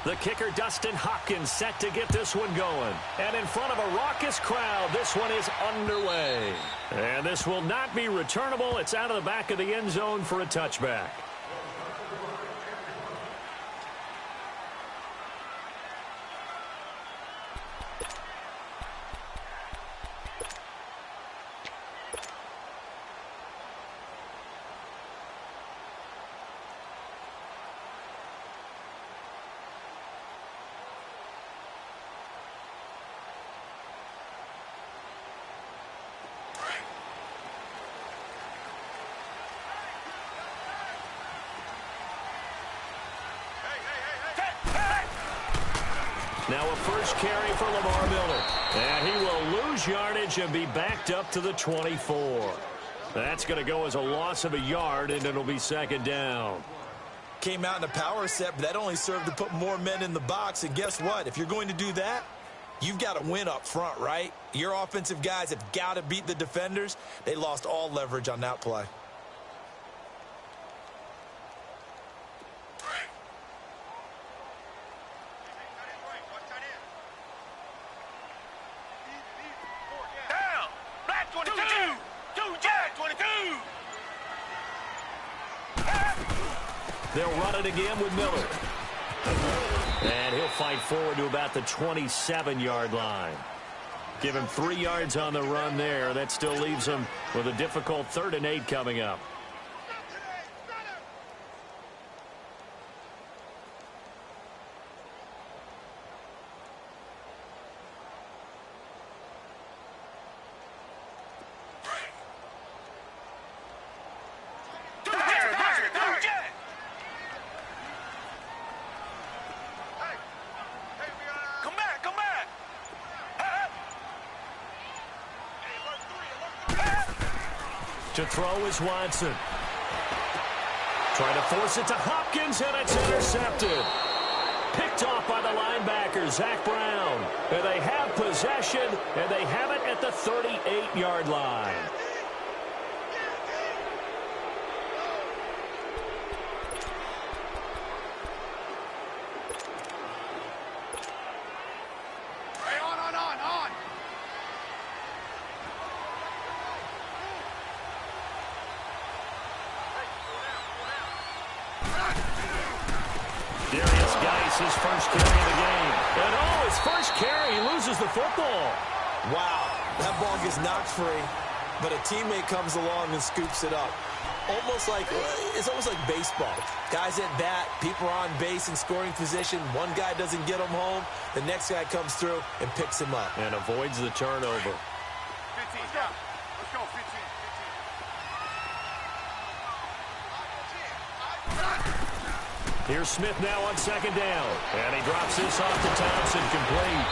The kicker, Dustin Hopkins, set to get this one going. And in front of a raucous crowd, this one is underway. And this will not be returnable. It's out of the back of the end zone for a touchback. Now a first carry for Lamar Miller. And he will lose yardage and be backed up to the 24. That's going to go as a loss of a yard, and it'll be second down. Came out in a power set, but that only served to put more men in the box. And guess what? If you're going to do that, you've got to win up front, right? Your offensive guys have got to beat the defenders. They lost all leverage on that play. They'll run it again with Miller. And he'll fight forward to about the 27-yard line. Give him 3 yards on the run there. That still leaves him with a difficult 3rd and 8 coming up. To throw is Watson. Trying to force it to Hopkins, and it's intercepted. Picked off by the linebacker, Zach Brown. And they have possession, and they have it at the 38-yard line. His first carry of the game. And his first carry, he loses the football. Wow, that ball gets knocked free, but a teammate comes along and scoops it up. It's almost like baseball. Guys at bat, people are on base in scoring position. One guy doesn't get him home. The next guy comes through and picks him up. And avoids the turnover. 15, yeah. Let's go, 15. Here's Smith now on second down. And he drops this off to Thompson, complete.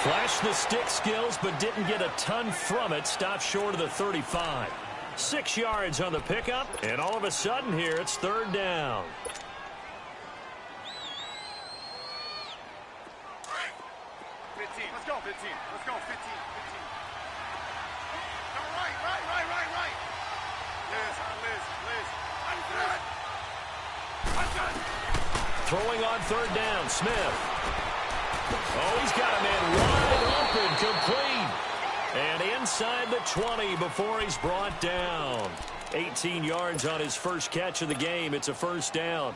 Flashed the stick skills, but didn't get a ton from it. Stopped short of the 35. 6 yards on the pickup, and all of a sudden here, it's 3rd down. Let's go, 15. Let's go, 15. Right. Liz. Throwing on 3rd down, Smith. Oh, he's got a man wide open, complete. And inside the 20 before he's brought down. 18 yards on his first catch of the game. It's a first down.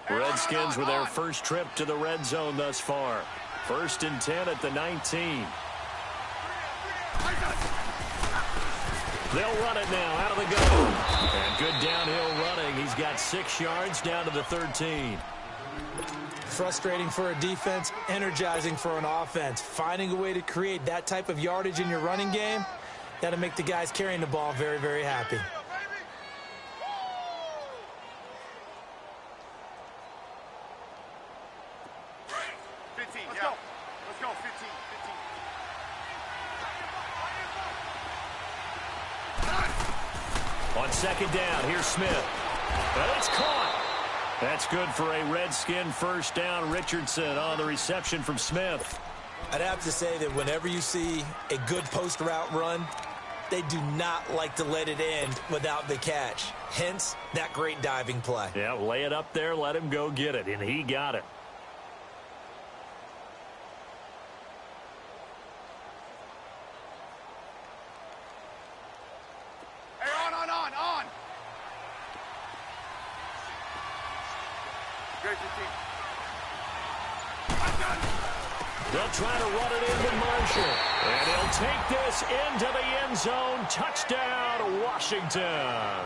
Redskins with their first trip to the red zone thus far. 1st and 10 at the 19. They'll run it now out of the gun. And good downhill running. He's got 6 yards down to the 13. Frustrating for a defense, energizing for an offense. Finding a way to create that type of yardage in your running game, that'll make the guys carrying the ball very, very happy. Let's go, 15. On second down, here's Smith. But it's caught. That's good for a Redskin first down. Richardson on the reception from Smith. I'd have to say that whenever you see a good post route run, They do not like to let it end without the catch. Hence, that great diving play. Yeah, lay it up there, let him go get it, and he got it. Hey, on. Great team. They'll try to run it into Marshall. And he'll take this into the end zone. Touchdown, Washington.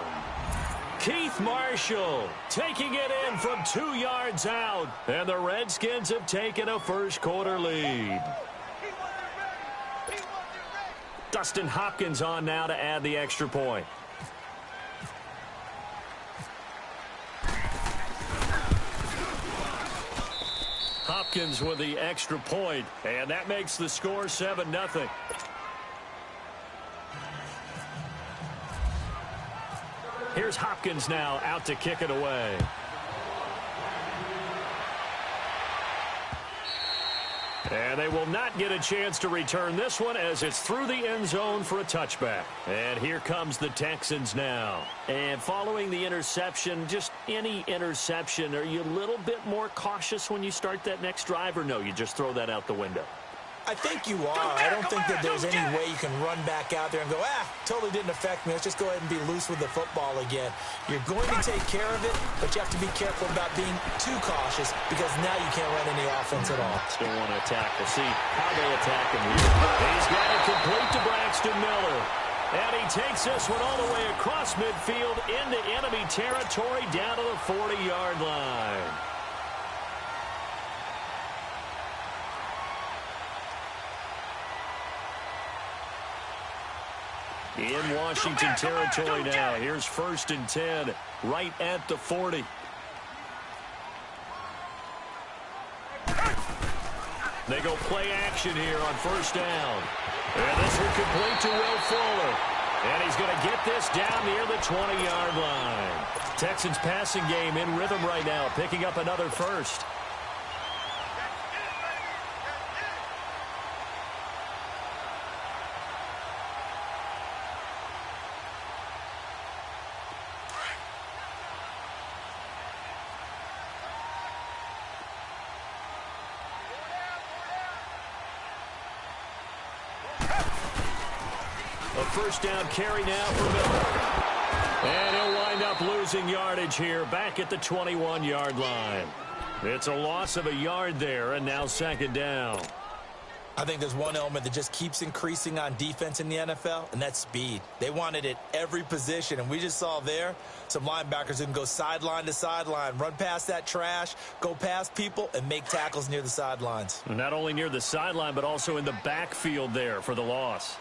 Keith Marshall taking it in from 2 yards out. And the Redskins have taken a first-quarter lead. Dustin Hopkins on now to add the extra point. Hopkins with the extra point, and that makes the score 7-0. Here's Hopkins now out to kick it away. And they will not get a chance to return this one as it's through the end zone for a touchback. And here comes the Texans now. And following the interception, just any interception, are you a little bit more cautious when you start that next drive, or no, you just throw that out the window? I think you are. I don't think that there's any way you can run back out there and go, totally didn't affect me. Let's just go ahead and be loose with the football again. You're going to take care of it, but you have to be careful about being too cautious because now you can't run any offense at all. Still want to attack. We'll see how they attack him here. He's got it complete to Braxton Miller. And he takes this one all the way across midfield into enemy territory down to the 40-yard line. In Washington territory now. Here's 1st and 10 right at the 40. They go play action here on 1st down. And this will complete to Will Fuller. And he's going to get this down near the 20-yard line. Texans passing game in rhythm right now, picking up another first. A 1st down carry now for Miller. And he'll wind up losing yardage here back at the 21-yard line. It's a loss of a yard there, and now 2nd down. I think there's one element that just keeps increasing on defense in the NFL, and that's speed. They want it at every position, and we just saw there some linebackers who can go sideline to sideline, run past that trash, go past people, and make tackles near the sidelines. Not only near the sideline, but also in the backfield there for the loss.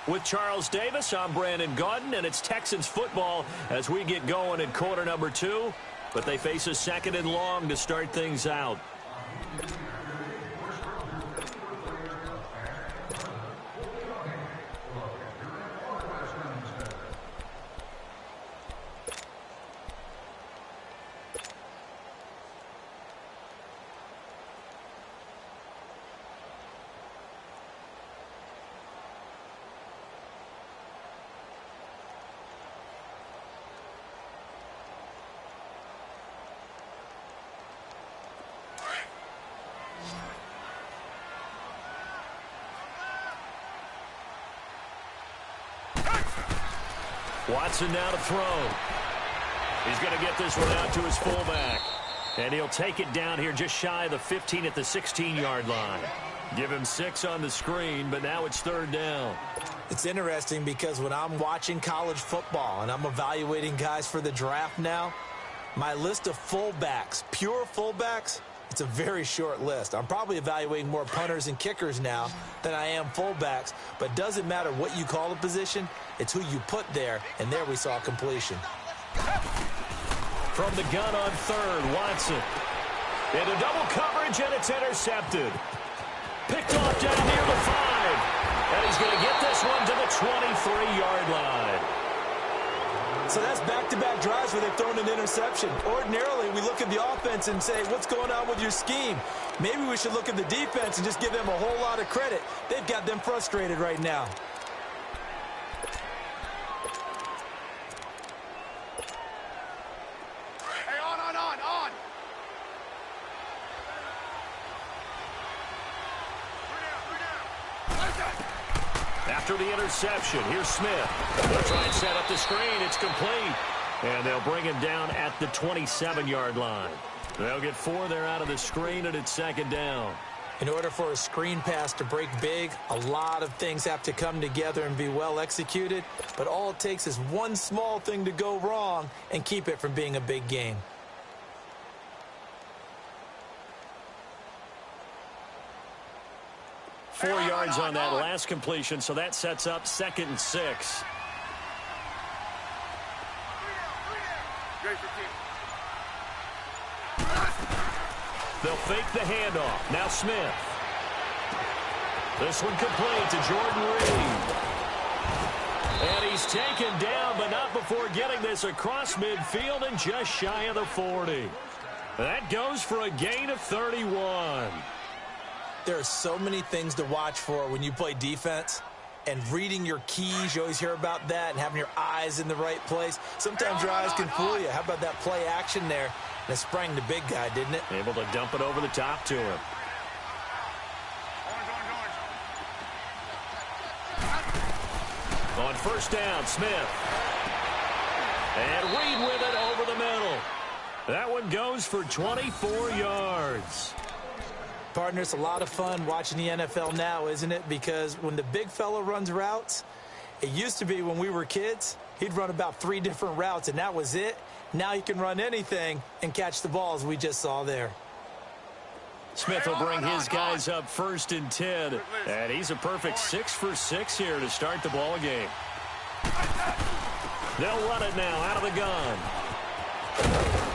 With Charles Davis, I'm Brandon Gaudin, and it's Texans football as we get going in quarter number 2. But they face a 2nd and long to start things out. Watson now to throw. He's going to get this one out to his fullback. And he'll take it down here just shy of the 15 at the 16-yard line. Give him 6 on the screen, but now it's 3rd down. It's interesting because when I'm watching college football and I'm evaluating guys for the draft now, my list of fullbacks, pure fullbacks, it's a very short list. I'm probably evaluating more punters and kickers now than I am fullbacks, but it doesn't matter what you call the position, it's who you put there, and there we saw completion. From the gun on 3rd, Watson. Into double coverage, and it's intercepted. Picked off down near the 5. And he's going to get this one to the 23-yard line. So that's back-to-back drives where they've thrown an interception. Ordinarily, we look at the offense and say, what's going on with your scheme? Maybe we should look at the defense and just give them a whole lot of credit. They've got them frustrated right now. Hey, on. After the interception, here's Smith. They'll try and set up the screen. It's complete. And they'll bring him down at the 27-yard line. They'll get 4 there out of the screen, and it's second down. In order for a screen pass to break big, a lot of things have to come together and be well executed. But all it takes is one small thing to go wrong and keep it from being a big game. Four yards on that last completion, so that sets up 2nd and 6. They'll fake the handoff. Now Smith. This one complete to Jordan Reed. And he's taken down, but not before getting this across midfield and just shy of the 40. That goes for a gain of 31. There are so many things to watch for when you play defense. And reading your keys, you always hear about that, and having your eyes in the right place. Sometimes your eyes can fool you. How about that play action there? And it sprang the big guy, didn't it? Able to dump it over the top to him. On first down, Smith. And Reed with it over the middle. That one goes for 24 yards. Partner, it's a lot of fun watching the NFL now, isn't it? Because when the big fella runs routes, it used to be when we were kids, he'd run about 3 different routes, and that was it. Now he can run anything and catch the ball, as we just saw there. Smith will bring his guys up 1st and 10. And he's a perfect 6 for 6 here to start the ball game. They'll run it now out of the gun.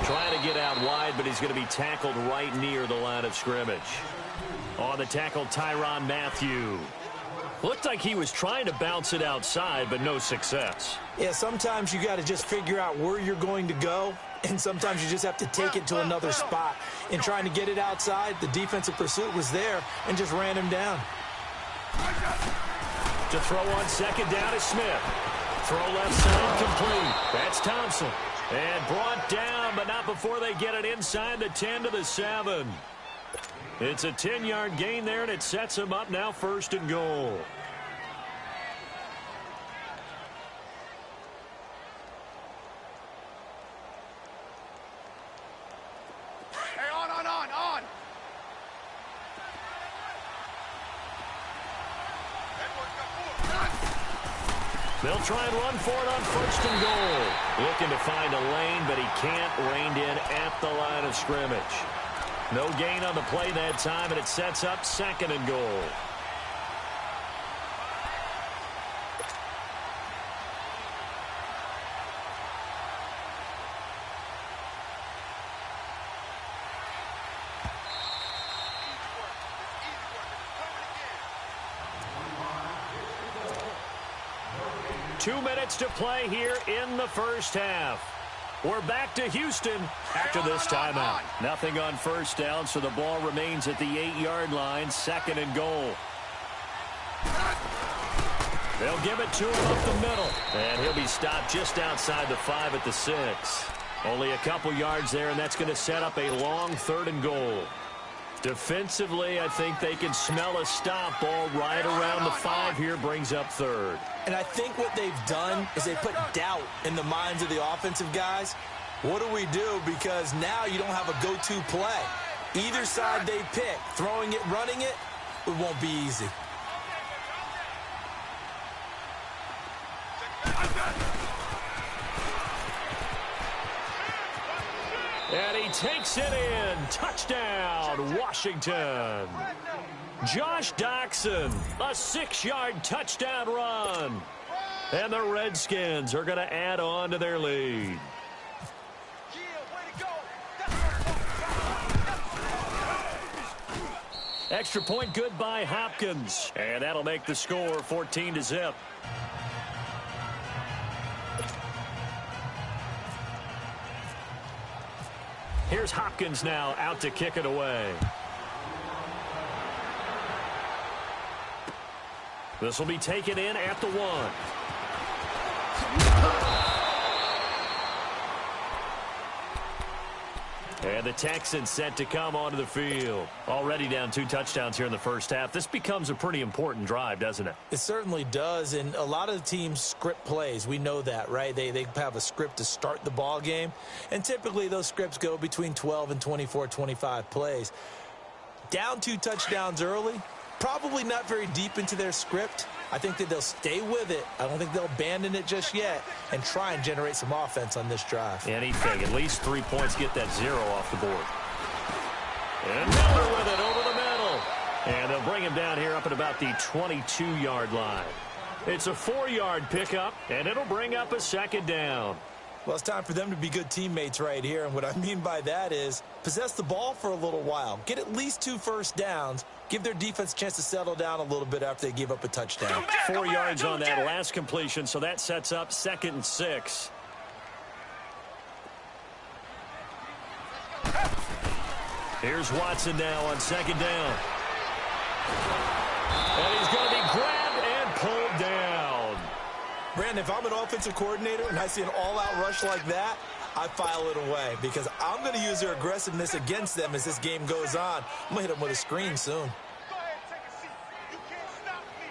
Trying to get out wide, but he's going to be tackled right near the line of scrimmage. On the tackle, Tyrann Mathieu. Looked like he was trying to bounce it outside, but no success. Yeah, sometimes you got to just figure out where you're going to go, and sometimes you just have to take it to another spot. In trying to get it outside, the defensive pursuit was there and just ran him down. To throw on 2nd down is Smith. Throw left side complete. That's Thompson. And brought down, but not before they get it inside the 10 to the 7. It's a 10-yard gain there, and it sets them up now 1st and goal. Hey, on. They'll try and run for it on 1st and goal. Looking to find a lane, but he can't. Reined in at the line of scrimmage. No gain on the play that time, and it sets up 2nd and goal. Two minutes to play here in the first half. We're back to Houston after this timeout. Nothing on first down, so the ball remains at the 8-yard line, 2nd and goal. They'll give it to him up the middle, and he'll be stopped just outside the 5 at the 6. Only a couple yards there, and that's going to set up a long 3rd and goal. Defensively, I think they can smell a stop. Ball right around the 5 here, brings up 3rd. And I think what they've done is they put doubt in the minds of the offensive guys. What do we do? Because now you don't have a go-to play. Either side they pick, throwing it, running it, it won't be easy. And he takes it in. Touchdown, Washington. Josh Doctson, a 6-yard touchdown run. And the Redskins are going to add on to their lead. Extra point good by Hopkins. And that'll make the score 14-0. Here's Hopkins now out to kick it away. This will be taken in at the 1. And the Texans set to come onto the field. Already down 2 touchdowns here in the first half. This becomes a pretty important drive, doesn't it? It certainly does, and a lot of the teams script plays. We know that, right? They have a script to start the ball game, and typically those scripts go between 12 and 24, 25 plays. Down 2 touchdowns early, probably not very deep into their script. I think that they'll stay with it. I don't think they'll abandon it just yet and try and generate some offense on this drive. Anything. At least 3 points, get that 0 off the board. And Miller with it over the middle. And they'll bring him down here up at about the 22-yard line. It's a 4-yard pickup, and it'll bring up a 2nd down. Well, it's time for them to be good teammates right here. And what I mean by that is possess the ball for a little while. Get at least 2 first downs. Give their defense a chance to settle down a little bit after they give up a touchdown. 4 yards on that last completion, so that sets up 2nd and 6. Here's Watson now on 2nd down. And he's going to be grabbed and pulled down. Brandon, if I'm an offensive coordinator and I see an all-out rush like that, I file it away because I'm going to use their aggressiveness against them as this game goes on. I'm going to hit them with a screen soon. Go ahead, take a seat. You can't stop me.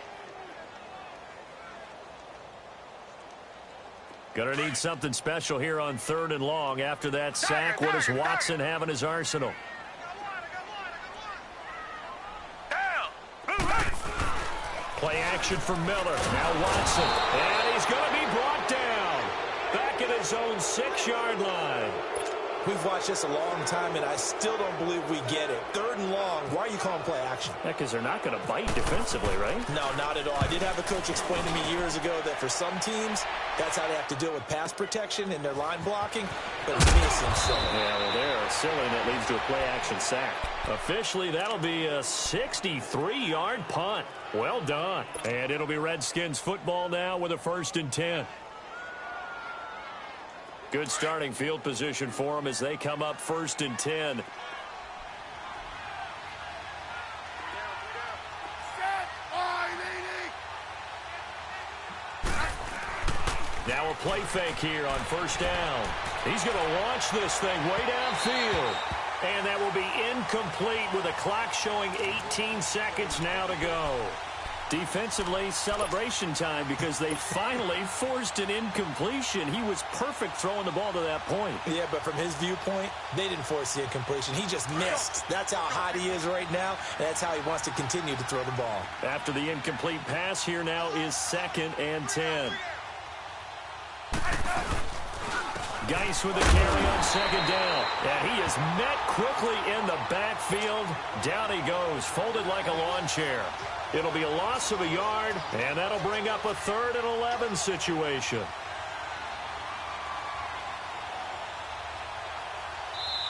Going to need something special here on 3rd and long. After that sack, what does Watson have in his arsenal? Play action for Miller. Now Watson. And he's going to be brought down. Back at his own 6-yard line. We've watched this a long time, and I still don't believe we get it. 3rd and long. Why are you calling play action? Yeah, because they're not going to bite defensively, right? No, not at all. I did have a coach explain to me years ago that for some teams, that's how they have to deal with pass protection and their line blocking. But to me, it seems silly. Yeah, well, they're silly, and that leads to a play-action sack. Officially, that'll be a 63-yard punt. Well done. And it'll be Redskins football now with a 1st and 10. Good starting field position for them as they come up 1st and 10. Now a play fake here on 1st down. He's going to launch this thing way downfield. And that will be incomplete with a clock showing 18 seconds now to go. Defensively, celebration time because they finally forced an incompletion. He was perfect throwing the ball to that point. Yeah, but from his viewpoint, they didn't force the incompletion. He just missed. That's how hot he is right now, and that's how he wants to continue to throw the ball. After the incomplete pass, here now is 2nd and 10. Geis with the carry on 2nd down. And he is met quickly in the backfield. Down he goes, folded like a lawn chair. It'll be a loss of a yard, and that'll bring up a 3rd and 11 situation.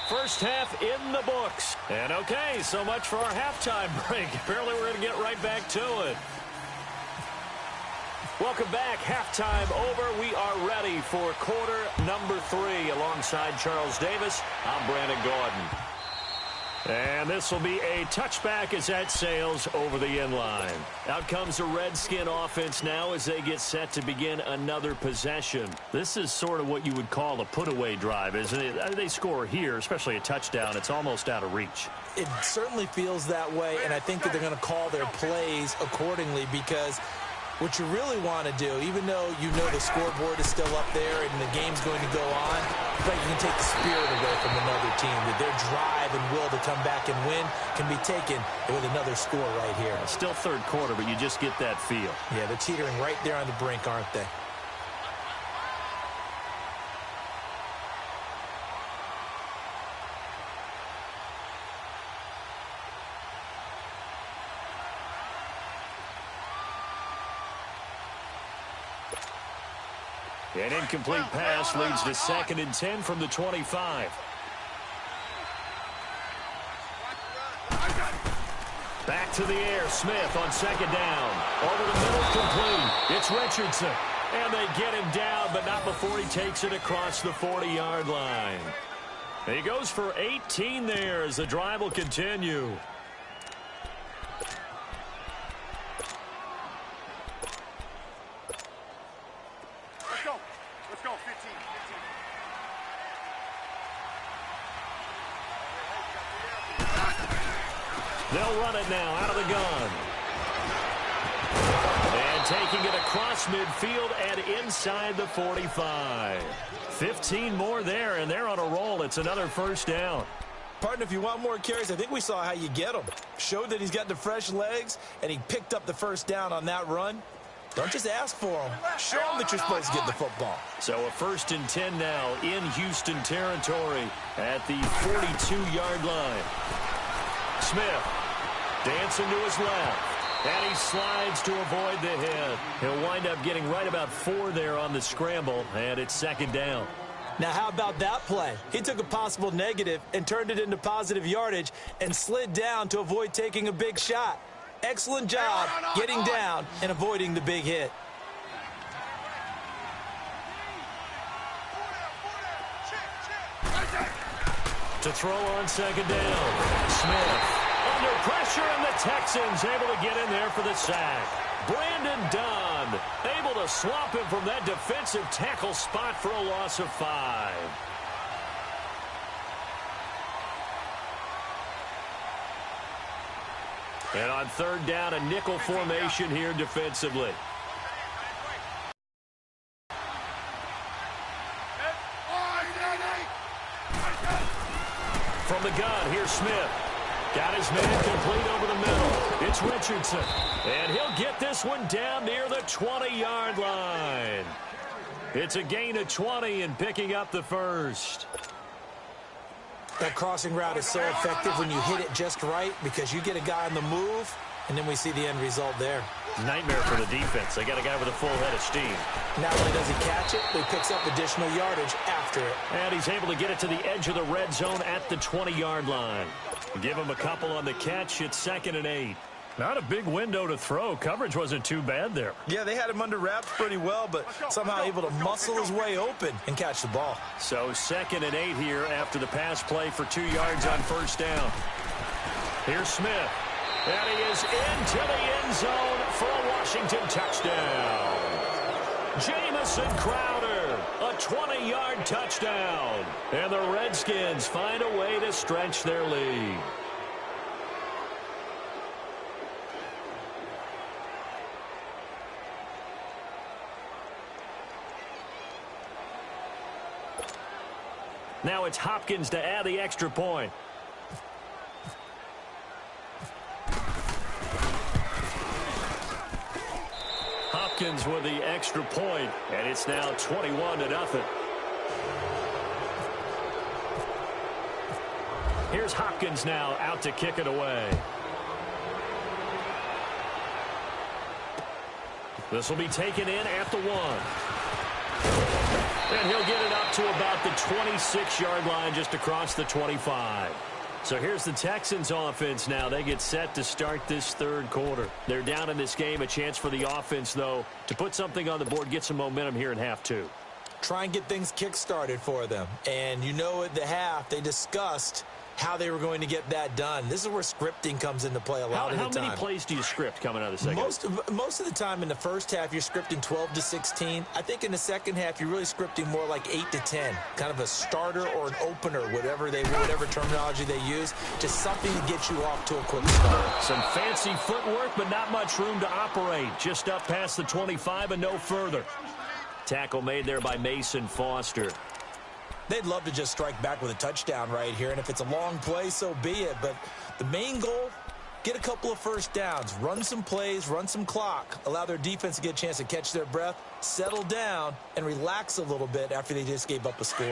First half in the books. And okay, so much for our halftime break. Apparently we're going to get right back to it. Welcome back. Halftime over. We are ready for quarter number 3. Alongside Charles Davis, I'm Brandon Gordon. And this will be a touchback as that sails over the end line. Out comes the Redskin offense now as they get set to begin another possession. This is sort of what you would call a put-away drive, isn't it? They score here, especially a touchdown. It's almost out of reach. It certainly feels that way, and I think that they're going to call their plays accordingly because what you really want to do, even though you know the scoreboard is still up there and the game's going to go on, but you can take the spirit away from another team. That their drive and will to come back and win can be taken with another score right here. Still 3rd quarter, but you just get that feel. Yeah, they're teetering right there on the brink, aren't they? An incomplete pass leads to 2nd and 10 from the 25. Back to the air. Smith on 2nd down. Over the middle, complete. It's Richardson. And they get him down, but not before he takes it across the 40-yard line. He goes for 18 there as the drive will continue. Let's go. Let's go. 15. They'll run it now out of the gun. And taking it across midfield and inside the 45. 15 more there, and they're on a roll. It's another first down. Partner, if you want more carries, I think we saw how you get him. Showed that he's got the fresh legs, and he picked up the first down on that run. Don't just ask for him. Show him that you're supposed to get the football. So a 1st and 10 now in Houston territory at the 42-yard line. Smith dancing to his left. And he slides to avoid the hit. He'll wind up getting right about 4 there on the scramble, and it's 2nd down. Now, how about that play? He took a possible negative and turned it into positive yardage and slid down to avoid taking a big shot. Excellent job getting down and avoiding the big hit. To throw on 2nd down. Smith under pressure, and the Texans able to get in there for the sack. Brandon Dunn able to swap him from that defensive tackle spot for a loss of 5. And on 3rd down, a nickel formation here defensively. From the gun, here's Smith. Got his man complete over the middle. It's Richardson. And he'll get this one down near the 20-yard line. It's a gain of 20 and picking up the first. That crossing route is so effective when you hit it just right because you get a guy on the move, and then we see the end result there. Nightmare for the defense. They got a guy with a full head of steam. Not only does he catch it, but he picks up additional yardage after it. And he's able to get it to the edge of the red zone at the 20-yard line. Give him a couple on the catch. It's 2nd and 8. Not a big window to throw. Coverage wasn't too bad there. Yeah, they had him under wraps pretty well, but somehow able to muscle his way open and catch the ball. So 2nd and 8 here after the pass play for 2 yards on 1st down. Here's Smith. And he is into the end zone for a Washington touchdown. Jamison Crowder, a 20-yard touchdown. And the Redskins find a way to stretch their lead. Now it's Hopkins to add the extra point. Hopkins with the extra point, and it's now 21-0. Here's Hopkins now out to kick it away. This will be taken in at the 1. And he'll get it up to about the 26-yard line just across the 25. So here's the Texans offense now. They get set to start this 3rd quarter. They're down in this game. A chance for the offense, though, to put something on the board, get some momentum here in half 2. Try and get things kick-started for them. And you know at the half, they discussed how they were going to get that done. This is where scripting comes into play a lot of the time. How many plays do you script coming out of the second? Most of the time in the first half, you're scripting 12 to 16. I think in the second half, you're really scripting more like 8 to 10. Kind of a starter or an opener, whatever terminology they use. Just something to get you off to a quick start. Some fancy footwork, but not much room to operate. Just up past the 25 and no further. Tackle made there by Mason Foster. They'd love to just strike back with a touchdown right here, and if it's a long play, so be it. But the main goal, get a couple of first downs, run some plays, run some clock, allow their defense to get a chance to catch their breath, settle down, and relax a little bit after they just gave up a score.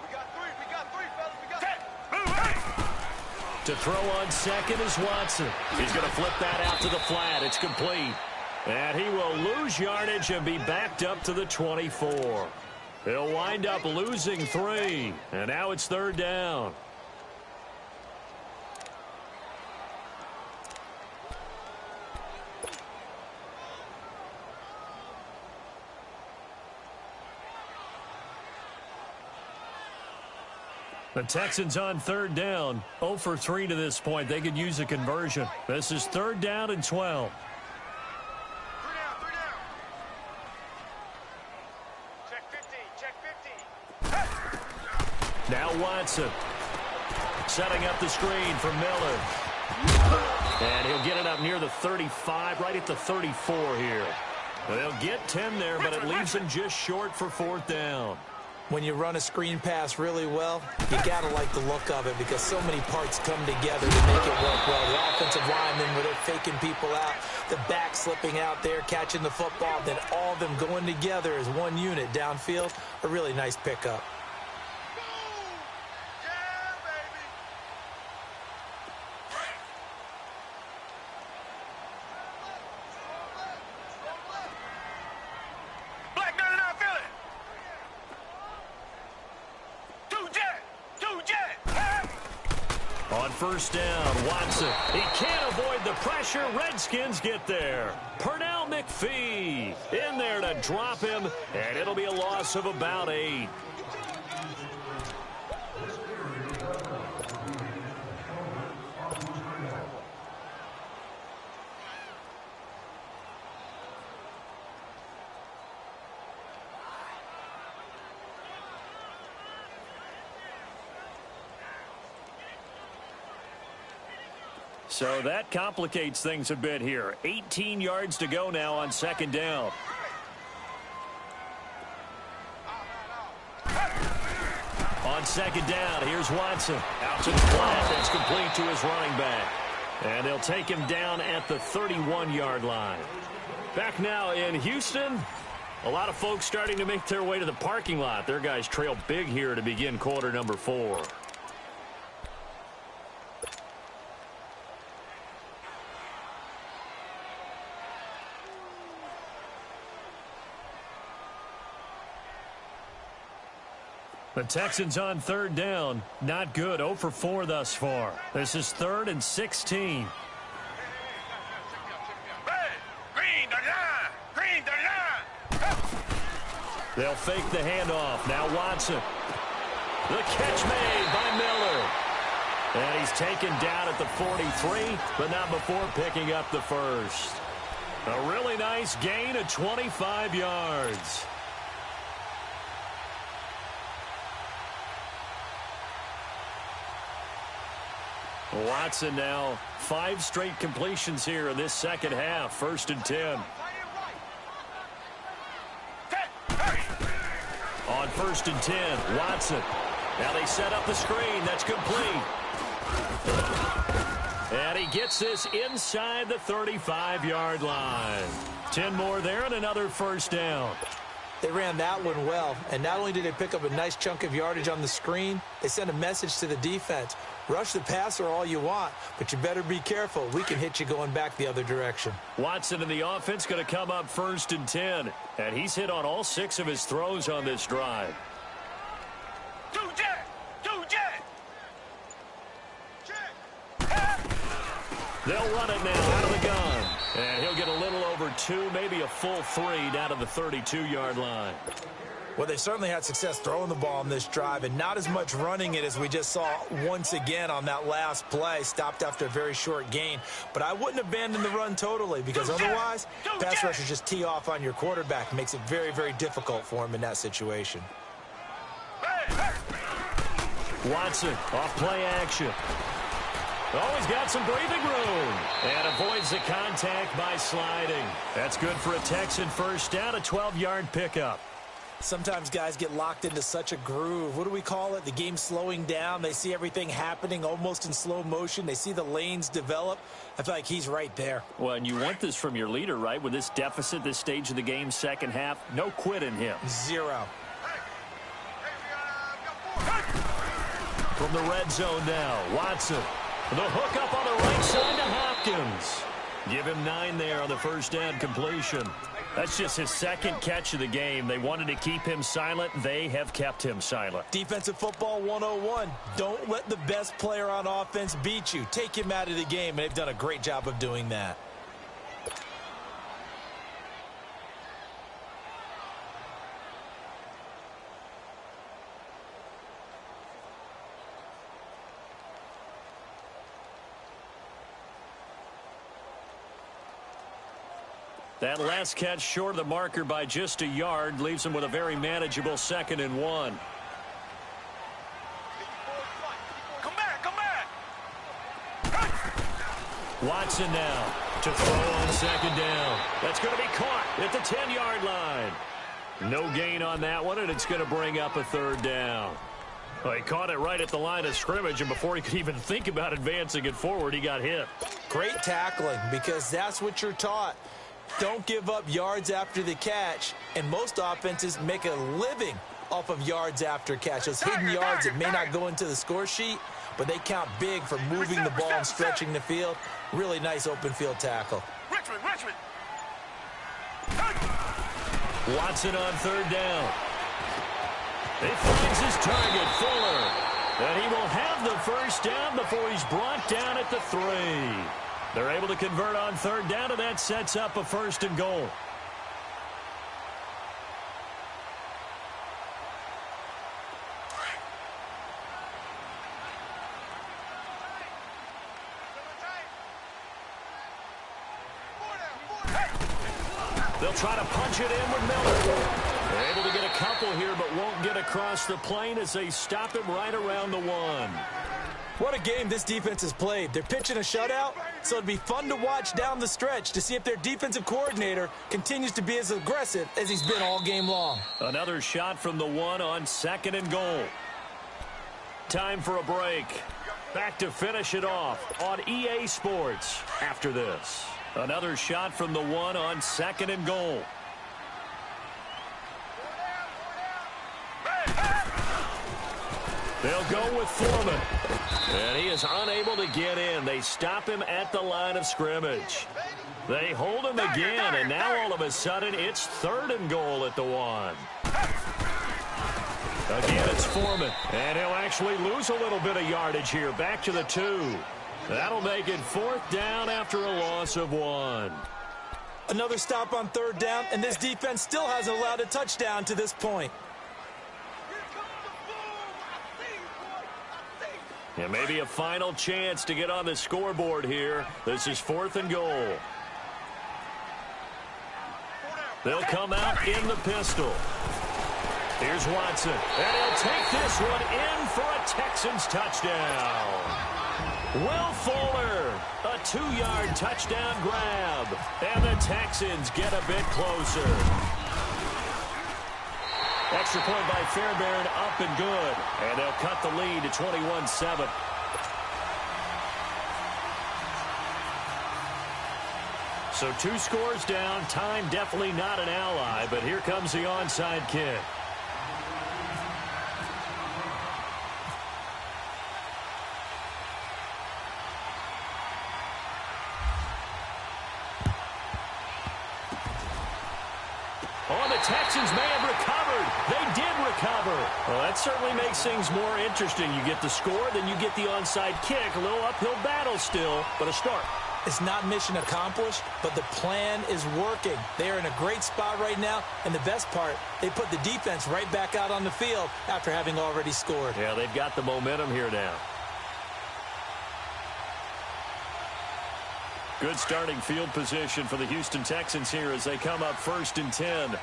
We got three, fellas. We got To throw on 2nd is Watson. He's going to flip that out to the flat. It's complete. And he will lose yardage and be backed up to the 24. He'll wind up losing 3. And now it's 3rd down. The Texans on third down, 0 for 3 to this point. They could use a conversion. This is third down and 12. Three down. Check 50. Now Watson setting up the screen for Miller. And he'll get it up near the 35, right at the 34 here. They'll get 10 there, but it leaves them just short for fourth down. When you run a screen pass really well, you got to like the look of it because so many parts come together to make it work well. The offensive linemen, where they're faking people out, the back slipping out there, catching the football, then all of them going together as one unit downfield, a really nice pickup. On first down, Watson. He can't avoid the pressure. Redskins get there. Pernell McPhee in there to drop him, and it'll be a loss of about 8. So that complicates things a bit here. 18 yards to go now on second down. On second down, here's Watson. Out to the flat. That's complete to his running back. And they'll take him down at the 31-yard line. Back now in Houston. A lot of folks starting to make their way to the parking lot. Their guys trail big here to begin quarter number 4. The Texans on third down. Not good. 0 for 4 thus far. This is 3rd and 16. They'll fake the handoff. Now Watson. The catch made by Miller. And he's taken down at the 43, but not before picking up the first. A really nice gain of 25 yards. Watson now 5 straight completions here in this second half. 1st and 10. On 1st and 10, Watson. Now they set up the screen. That's complete. And he gets this inside the 35-yard line. 10 more there and another first down. They ran that one well, and not only did they pick up a nice chunk of yardage on the screen, they sent a message to the defense. Rush the passer all you want, but you better be careful. We can hit you going back the other direction. Watson and the offense going to come up 1st and 10, and he's hit on all 6 of his throws on this drive. Two jet. They'll run it now out of the gun. And he'll get a little over 2, maybe a full 3 down to the 32-yard line. Well, they certainly had success throwing the ball on this drive and not as much running it as we just saw once again on that last play. Stopped after a very short gain. But I wouldn't abandon the run totally because otherwise, pass rushers just tee off on your quarterback. Makes it very, very difficult for him in that situation. Watson off play action. Oh, he's got some breathing room. And avoids the contact by sliding. That's good for a Texan first down, a 12-yard pickup. Sometimes guys get locked into such a groove. What do we call it? The game's slowing down. They see everything happening almost in slow motion. They see the lanes develop. I feel like he's right there. Well, and you want this from your leader, right? With this deficit, this stage of the game, second half, no quit in him. 0. From the red zone now, Watson. The hook up on the right side to Hopkins. Give him 9 there on the first down completion. That's just his 2nd catch of the game. They wanted to keep him silent. They have kept him silent. Defensive football 101. Don't let the best player on offense beat you. Take him out of the game, and they've done a great job of doing that. That last catch short of the marker by just a yard leaves him with a very manageable 2nd and 1. Come back! Watson now to throw on 2nd down. That's going to be caught at the 10-yard line. No gain on that one, and it's going to bring up a 3rd down. Well, he caught it right at the line of scrimmage, and before he could even think about advancing it forward, he got hit. Great tackling, because that's what you're taught. Don't give up yards after the catch, and most offenses make a living off of yards after catch. Those hidden yards that may not go into the score sheet, but they count big for moving the ball and stretching the field. Really nice open field tackle. Richmond! Watson on 3rd down. He finds his target, Fuller. And he will have the 1st down before he's brought down at the 3. They're able to convert on 3rd down, and that sets up a 1st and goal. They'll try to punch it in with Miller. They're able to get a couple here, but won't get across the plane as they stop him right around the 1. What a game this defense has played. They're pitching a shutout, so it'd be fun to watch down the stretch to see if their defensive coordinator continues to be as aggressive as he's been all game long. Another shot from the 1 on 2nd and goal. Time for a break. Back to finish it off on EA Sports after this. Another shot from the 1 on 2nd and goal. They'll go with Foreman. And he is unable to get in. They stop him at the line of scrimmage. They hold him again, and now all of a sudden it's 3rd and goal at the 1. Again, it's Foreman. And he'll actually lose a little bit of yardage here. Back to the 2. That'll make it 4th down after a loss of 1. Another stop on 3rd down, and this defense still hasn't allowed a touchdown to this point. And maybe a final chance to get on the scoreboard here. This is 4th and goal. They'll come out in the pistol. Here's Watson. And he'll take this one in for a Texans touchdown. Will Fuller, a 2-yard touchdown grab. And the Texans get a bit closer. Extra point by Fairbairn, up and good. And they'll cut the lead to 21-7. So 2 scores down. Time definitely not an ally, but here comes the onside kick. Texans may have recovered. They did recover. Well, that certainly makes things more interesting. You get the score, then you get the onside kick. A little uphill battle still, but a start. It's not mission accomplished, but the plan is working. They are in a great spot right now, and the best part, they put the defense right back out on the field after having already scored. Yeah, they've got the momentum here now. Good starting field position for the Houston Texans here as they come up 1st and 10.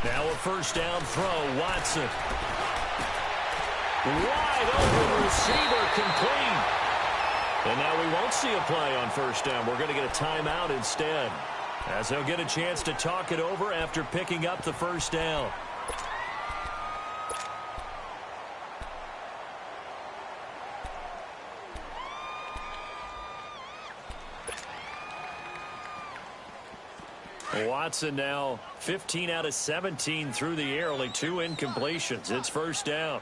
Now a 1st down throw, Watson. Wide open receiver, complete. And now we won't see a play on 1st down. We're going to get a timeout instead, as they'll get a chance to talk it over after picking up the 1st down. Watson now 15 out of 17 through the air, only 2 incompletions. It's 1st down.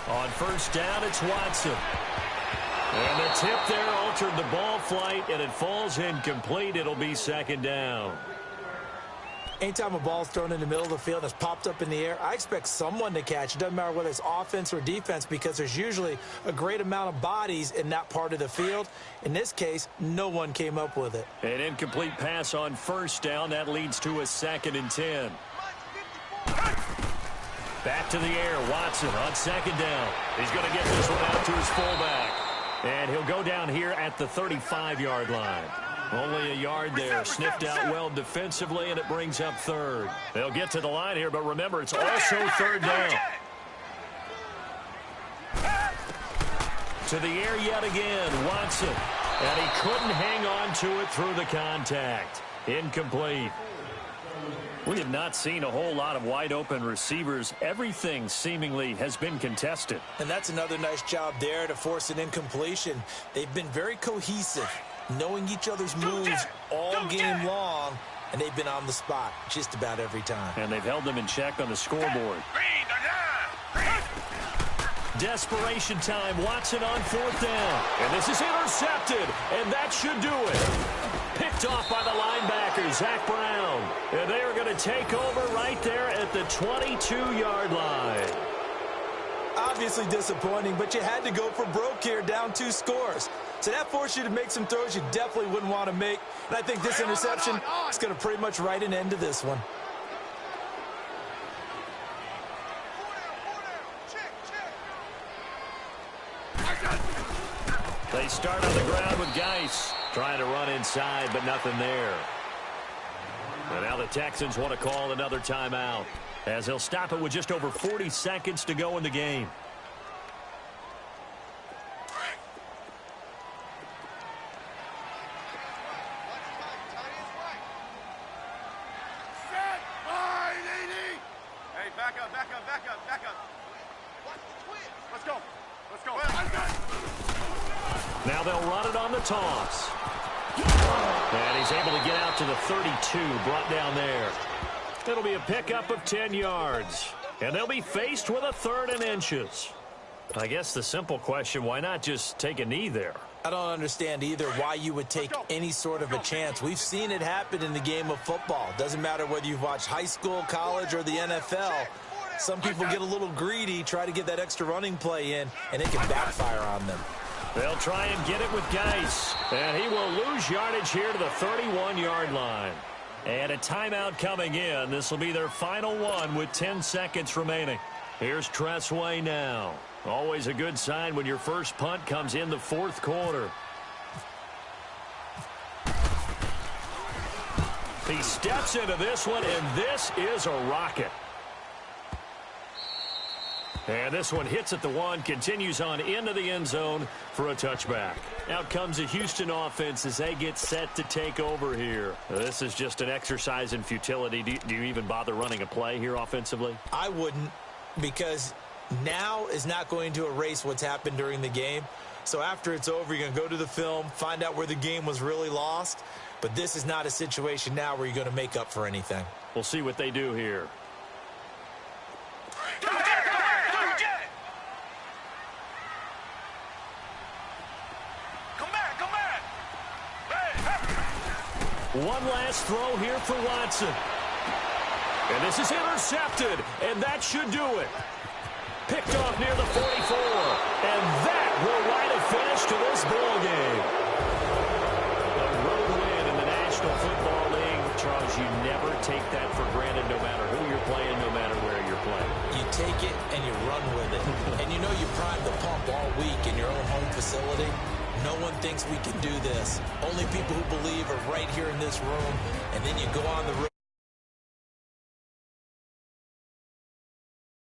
On 1st down, it's Watson. And the tip there altered the ball flight, and it falls incomplete. It'll be 2nd down. Anytime a ball's thrown in the middle of the field that's popped up in the air, I expect someone to catch. It doesn't matter whether it's offense or defense, because there's usually a great amount of bodies in that part of the field. In this case, no one came up with it. An incomplete pass on 1st down. That leads to a 2nd and 10. Back to the air. Watson on second down. He's going to get this one out to his fullback. And he'll go down here at the 35-yard line. Only a yard there. Sniffed out well defensively, and it brings up third. They'll get to the line here, but remember, it's also third down. To the air yet again. Watson. And he couldn't hang on to it through the contact. Incomplete. We have not seen a whole lot of wide-open receivers. Everything seemingly has been contested. And that's another nice job there to force an incompletion. They've been very cohesive, knowing each other's moves all game long, and they've been on the spot just about every time. And they've held them in check on the scoreboard. Desperation time. Watson on fourth down. And this is intercepted, and that should do it. Picked off by the linebacker, Zach Brown. And they are going to take over right there at the 22-yard line. Obviously disappointing, but you had to go for broke here, down 2 scores. So that forced you to make some throws you definitely wouldn't want to make. And I think this interception is going to pretty much write an end to this one. They start on the ground with Geis. Trying to run inside, but nothing there. And now the Texans want to call another timeout, as he'll stop it with just over 40 seconds to go in the game. Hey, back up. Let's go. Now they'll run it on the toss. And he's able to get out to the 32, brought down there. It'll be a pickup of 10 yards. And they'll be faced with a 3rd and inches. I guess the simple question, why not just take a knee there? I don't understand either why you would take any sort of a chance. We've seen it happen in the game of football. Doesn't matter whether you've watched high school, college, or the NFL. Some people get a little greedy, try to get that extra running play in, and it can backfire on them. They'll try and get it with Geis. And he will lose yardage here to the 31-yard line. And a timeout coming in. This will be their final one with 10 seconds remaining. Here's Tressway now. Always a good sign when your first punt comes in the 4th quarter. He steps into this one, and this is a rocket. And this one hits at the 1, continues on into the end zone for a touchback. Out comes the Houston offense as they get set to take over here. This is just an exercise in futility. Do you even bother running a play here offensively? I wouldn't, because now is not going to erase what's happened during the game. So after it's over, you're going to go to the film, find out where the game was really lost. But this is not a situation now where you're going to make up for anything. We'll see what they do here. One last throw here for Watson. And this is intercepted, and that should do it. Picked off near the 44, and that will write a finish to this ball game. A road win in the National Football League. Charles, you never take that for granted no matter who you're playing, no matter where you're playing. You take it and you run with it. And you know you primed the pump all week in your own home facility. No one thinks we can do this. Only people who believe are right here in this room. And then you go on the road.